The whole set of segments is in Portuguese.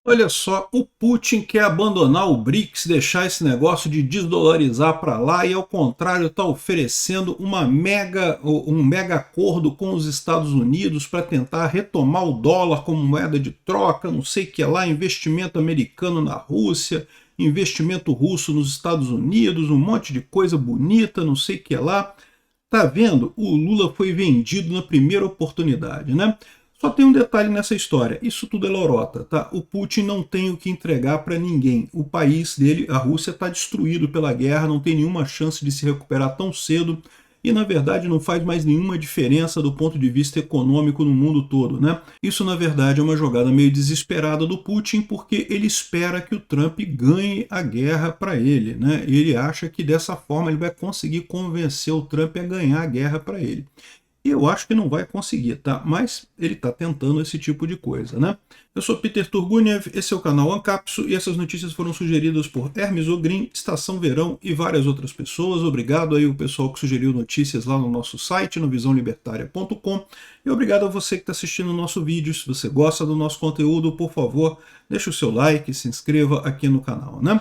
Olha só, o Putin quer abandonar o BRICS, deixar esse negócio de desdolarizar para lá e, ao contrário, está oferecendo um mega acordo com os Estados Unidos para tentar retomar o dólar como moeda de troca, não sei o que lá, investimento americano na Rússia, investimento russo nos Estados Unidos, um monte de coisa bonita, não sei o que lá. Tá vendo? O Lula foi vendido na primeira oportunidade, né? Só tem um detalhe nessa história, isso tudo é lorota, tá? O Putin não tem o que entregar para ninguém. O país dele, a Rússia, está destruído pela guerra, não tem nenhuma chance de se recuperar tão cedo e, na verdade, não faz mais nenhuma diferença do ponto de vista econômico no mundo todo, né? Isso, na verdade, é uma jogada meio desesperada do Putin, porque ele espera que o Trump ganhe a guerra para ele, né? Ele acha que dessa forma ele vai conseguir convencer o Trump a ganhar a guerra para ele. E eu acho que não vai conseguir, tá? Mas ele está tentando esse tipo de coisa, né? Eu sou Peter Turguniev, esse é o canal Ancapso e essas notícias foram sugeridas por Hermes Ogrin, Estação Verão e várias outras pessoas. Obrigado aí o pessoal que sugeriu notícias lá no nosso site, no visãolibertaria.com. E obrigado a você que está assistindo o nosso vídeo. Se você gosta do nosso conteúdo, por favor, deixe o seu like, se inscreva aqui no canal, né?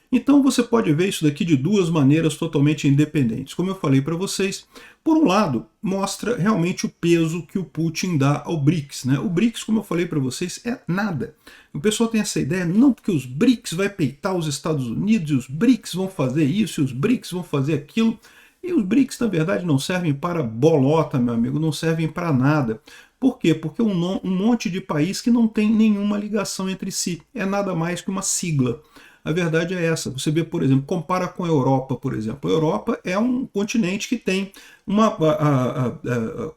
Então você pode ver isso daqui de duas maneiras totalmente independentes. Como eu falei para vocês, por um lado, mostra realmente o peso que o Putin dá ao BRICS, né? O BRICS, como eu falei para vocês, é nada. O pessoal tem essa ideia, não porque os BRICS vai peitar os Estados Unidos, e os BRICS vão fazer isso, e os BRICS vão fazer aquilo. E os BRICS, na verdade, não servem para bolota, meu amigo, não servem para nada. Por quê? Porque um monte de país que não tem nenhuma ligação entre si. É nada mais que uma sigla. A verdade é essa. Você vê, por exemplo, compara com a Europa, por exemplo. A Europa é um continente que tem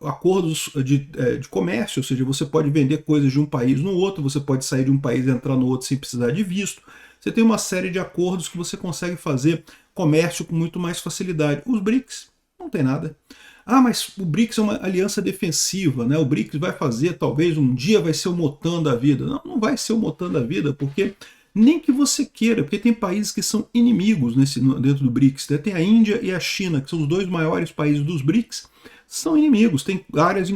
acordos de comércio, ou seja, você pode vender coisas de um país no outro, você pode sair de um país e entrar no outro sem precisar de visto. Você tem uma série de acordos que você consegue fazer comércio com muito mais facilidade. Os BRICS não tem nada. Ah, mas o BRICS é uma aliança defensiva, né? O BRICS vai fazer, talvez um dia vai ser o MOTAN da vida. Não, não vai ser o MOTAN da vida, porque nem que você queira, porque tem países que são inimigos dentro do BRICS. Né? Tem a Índia e a China, que são os dois maiores países dos BRICS, são inimigos. Tem áreas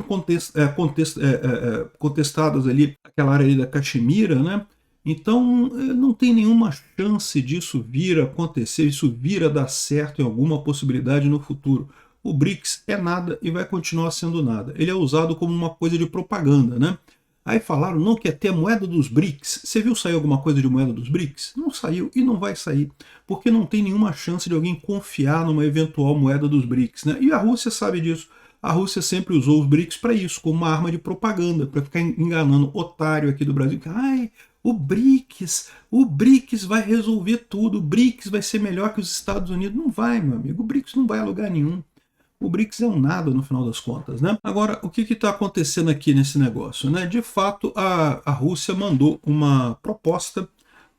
contestadas ali, aquela área ali da Caxemira, né? Então não tem nenhuma chance disso vir a acontecer, isso vir a dar certo em alguma possibilidade no futuro. O BRICS é nada e vai continuar sendo nada. Ele é usado como uma coisa de propaganda, né? Aí falaram, não, que ia ter a moeda dos BRICS. Você viu sair alguma coisa de moeda dos BRICS? Não saiu e não vai sair, porque não tem nenhuma chance de alguém confiar numa eventual moeda dos BRICS. Né? E a Rússia sabe disso. A Rússia sempre usou os BRICS para isso, como uma arma de propaganda, para ficar enganando otário aqui do Brasil. Ai, o BRICS vai resolver tudo, o BRICS vai ser melhor que os Estados Unidos. Não vai, meu amigo, o BRICS não vai a lugar nenhum. O BRICS é um nada no final das contas, né? Agora, o que está acontecendo aqui nesse negócio? Né? De fato, a Rússia mandou uma proposta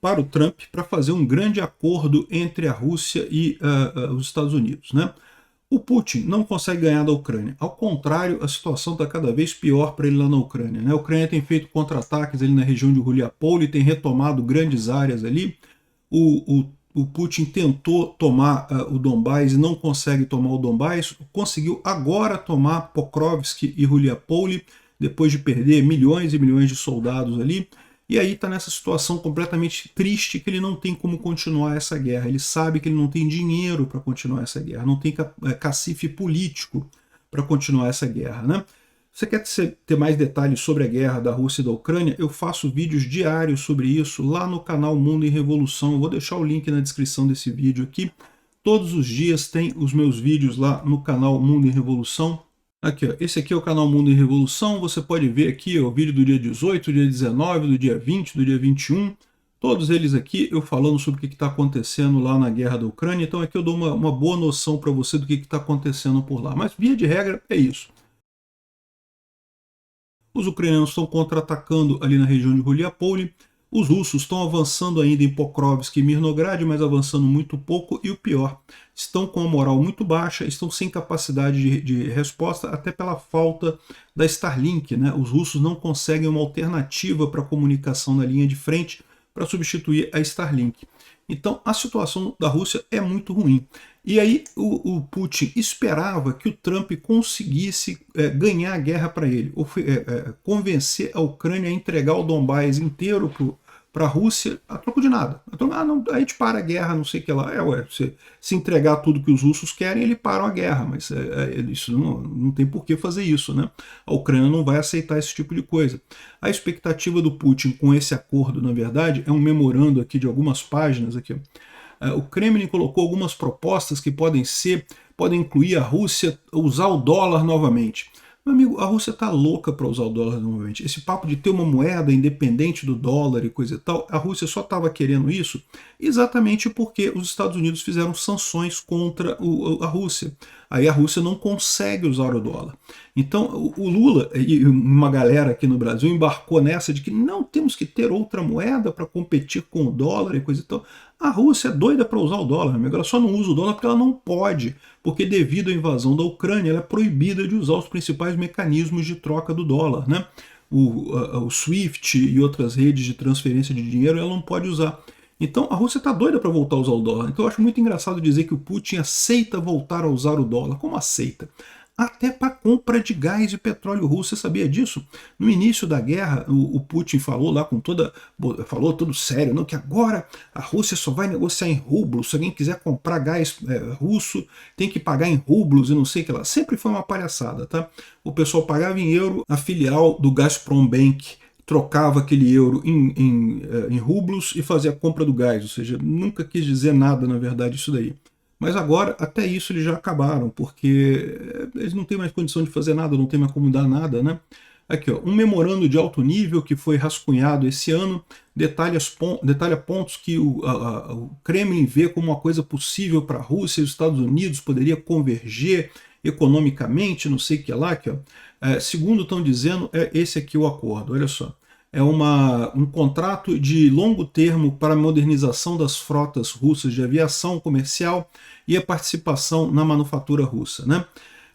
para o Trump para fazer um grande acordo entre a Rússia e os Estados Unidos, né? O Putin não consegue ganhar da Ucrânia. Ao contrário, a situação está cada vez pior para ele lá na Ucrânia. Né? A Ucrânia tem feito contra-ataques ali na região de Ruliapol e tem retomado grandes áreas ali. O Putin tentou tomar o Donbás e não consegue tomar o Donbás, conseguiu agora tomar Pokrovsk e Ruliapol, depois de perder milhões e milhões de soldados ali, e aí está nessa situação completamente triste que ele não tem como continuar essa guerra. Ele sabe que ele não tem dinheiro para continuar essa guerra, não tem cacife político para continuar essa guerra, né? Você quer ter mais detalhes sobre a guerra da Rússia e da Ucrânia? Eu faço vídeos diários sobre isso lá no canal Mundo em Revolução. Eu vou deixar o link na descrição desse vídeo aqui. Todos os dias tem os meus vídeos lá no canal Mundo em Revolução. Aqui, ó, esse aqui é o canal Mundo em Revolução. Você pode ver aqui ó, o vídeo do dia 18, do dia 19, do dia 20, do dia 21. Todos eles aqui eu falando sobre o que está acontecendo lá na guerra da Ucrânia. Então aqui eu dou uma boa noção para você do que está acontecendo por lá. Mas via de regra é isso. Os ucranianos estão contra-atacando ali na região de Ruliapol. Os russos estão avançando ainda em Pokrovsk e Mirnograd, mas avançando muito pouco. E o pior, estão com a moral muito baixa, estão sem capacidade de resposta, até pela falta da Starlink. Né? Os russos não conseguem uma alternativa para a comunicação na linha de frente para substituir a Starlink. Então a situação da Rússia é muito ruim. E aí o Putin esperava que o Trump conseguisse ganhar a guerra para ele, ou convencer a Ucrânia a entregar o Donbás inteiro para para a Rússia a troco de nada. Não, a gente para a guerra, não sei o que lá. Se entregar tudo que os russos querem, eles param a guerra, mas isso não tem por que fazer isso, né? A Ucrânia não vai aceitar esse tipo de coisa. A expectativa do Putin com esse acordo, na verdade, é um memorando aqui de algumas páginas aqui. O Kremlin colocou algumas propostas que podem incluir a Rússia usar o dólar novamente. Meu amigo, a Rússia está louca para usar o dólar novamente. Esse papo de ter uma moeda independente do dólar e coisa e tal, a Rússia só estava querendo isso exatamente porque os Estados Unidos fizeram sanções contra a Rússia. Aí a Rússia não consegue usar o dólar. Então o Lula e uma galera aqui no Brasil embarcou nessa de que não temos que ter outra moeda para competir com o dólar e coisa e tal. A Rússia é doida para usar o dólar, amigo. Ela só não usa o dólar porque ela não pode, porque devido à invasão da Ucrânia, ela é proibida de usar os principais mecanismos de troca do dólar, né? O SWIFT e outras redes de transferência de dinheiro ela não pode usar. Então a Rússia está doida para voltar a usar o dólar. Então eu acho muito engraçado dizer que o Putin aceita voltar a usar o dólar. Como aceita? Até para compra de gás e petróleo russo. Você sabia disso? No início da guerra, o Putin falou lá falou tudo sério, não, que agora a Rússia só vai negociar em rublos. Se alguém quiser comprar gás russo, tem que pagar em rublos e não sei o que lá. Sempre foi uma palhaçada, tá? O pessoal pagava em euro, a filial do Gazprom Bank trocava aquele euro em rublos e fazia a compra do gás, ou seja, nunca quis dizer nada, na verdade, isso daí. Mas agora, até isso eles já acabaram, porque eles não têm mais condição de fazer nada, não tem mais como dar nada, né? Aqui, ó, um memorando de alto nível que foi rascunhado esse ano detalha pontos que o Kremlin vê como uma coisa possível para a Rússia e os Estados Unidos, poderia converger economicamente, não sei o que lá. Aqui, ó. Segundo estão dizendo, é esse aqui o acordo, olha só. É um contrato de longo termo para a modernização das frotas russas de aviação comercial e a participação na manufatura russa, né?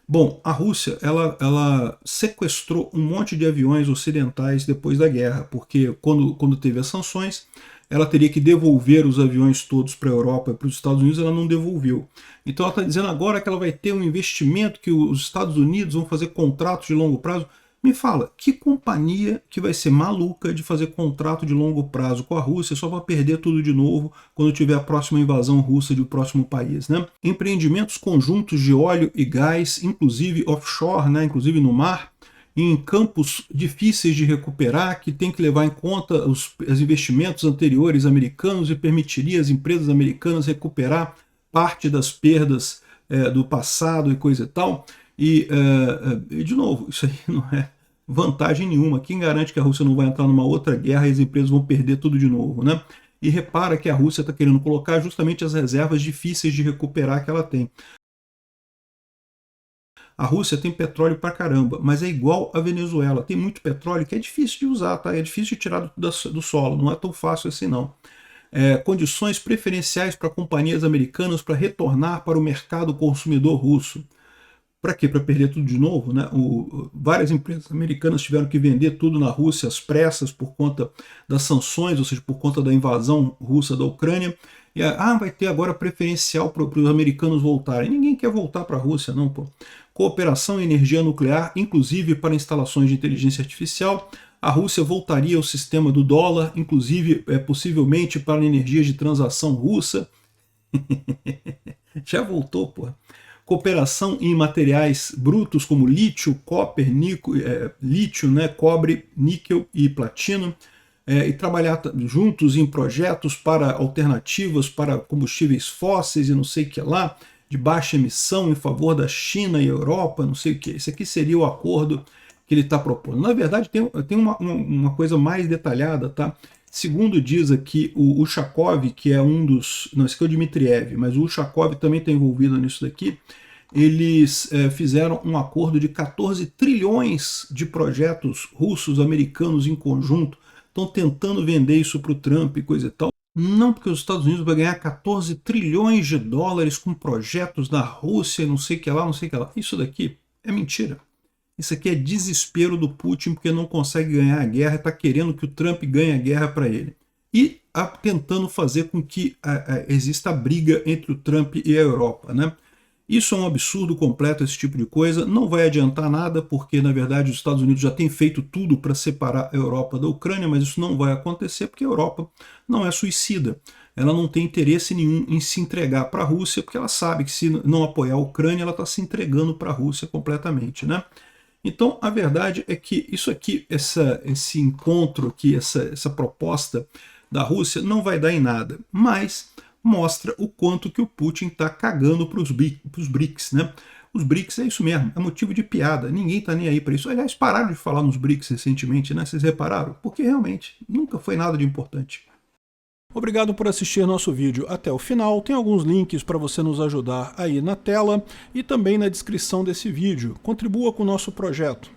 Bom, a Rússia ela sequestrou um monte de aviões ocidentais depois da guerra, porque quando teve as sanções, ela teria que devolver os aviões todos para a Europa e para os Estados Unidos, ela não devolveu. Então ela está dizendo agora que ela vai ter um investimento, que os Estados Unidos vão fazer contratos de longo prazo. Me fala, que companhia que vai ser maluca de fazer contrato de longo prazo com a Rússia só para perder tudo de novo quando tiver a próxima invasão russa de um próximo país, né? Empreendimentos conjuntos de óleo e gás, inclusive offshore, né? Inclusive no mar, em campos difíceis de recuperar, que tem que levar em conta os investimentos anteriores americanos e permitiria às empresas americanas recuperar parte das perdas do passado e coisa e tal. E, de novo, isso aí não é vantagem nenhuma. Quem garante que a Rússia não vai entrar numa outra guerra e as empresas vão perder tudo de novo, né? E repara que a Rússia está querendo colocar justamente as reservas difíceis de recuperar que ela tem. A Rússia tem petróleo pra caramba, mas é igual a Venezuela. Tem muito petróleo que é difícil de usar, tá? É difícil de tirar do solo, não é tão fácil assim não. Condições preferenciais para companhias americanas para retornar para o mercado consumidor russo. Para quê? Para perder tudo de novo, né? Várias empresas americanas tiveram que vender tudo na Rússia às pressas por conta das sanções, ou seja, por conta da invasão russa da Ucrânia. E vai ter agora preferencial para os americanos voltarem. Ninguém quer voltar para a Rússia, não, pô. Cooperação em energia nuclear, inclusive para instalações de inteligência artificial. A Rússia voltaria ao sistema do dólar, inclusive possivelmente para energia de transação russa. Já voltou, pô. Cooperação em materiais brutos como lítio, lítio, né, cobre, níquel e platino, e trabalhar juntos em projetos para alternativas para combustíveis fósseis e não sei o que lá, de baixa emissão em favor da China e Europa, não sei o que. Esse aqui seria o acordo que ele está propondo. Na verdade, tem uma coisa mais detalhada, tá? Segundo diz aqui o Ushakov, que é um dos... Não, esse aqui é o Dmitriev, mas o Ushakov também está envolvido nisso daqui. Eles fizeram um acordo de 14 trilhões de projetos russos, americanos em conjunto. Estão tentando vender isso para o Trump e coisa e tal. Não, porque os Estados Unidos vai ganhar 14 trilhões de dólares com projetos da Rússia, não sei o que lá, não sei o que lá. Isso daqui é mentira. Isso aqui é desespero do Putin porque não consegue ganhar a guerra, está querendo que o Trump ganhe a guerra para ele. E tentando fazer com que exista a briga entre o Trump e a Europa, né? Isso é um absurdo completo, esse tipo de coisa. Não vai adiantar nada, porque na verdade os Estados Unidos já têm feito tudo para separar a Europa da Ucrânia, mas isso não vai acontecer porque a Europa não é suicida. Ela não tem interesse nenhum em se entregar para a Rússia, porque ela sabe que se não apoiar a Ucrânia, ela está se entregando para a Rússia completamente, né? Então, a verdade é que isso aqui, esse encontro aqui, essa proposta da Rússia não vai dar em nada, mas mostra o quanto que o Putin está cagando para os BRICS, né? Os BRICS é isso mesmo, é motivo de piada, ninguém está nem aí para isso. Aliás, pararam de falar nos BRICS recentemente, né? Vocês repararam? Porque realmente nunca foi nada de importante. Obrigado por assistir nosso vídeo até o final. Tem alguns links para você nos ajudar aí na tela e também na descrição desse vídeo. Contribua com o nosso projeto.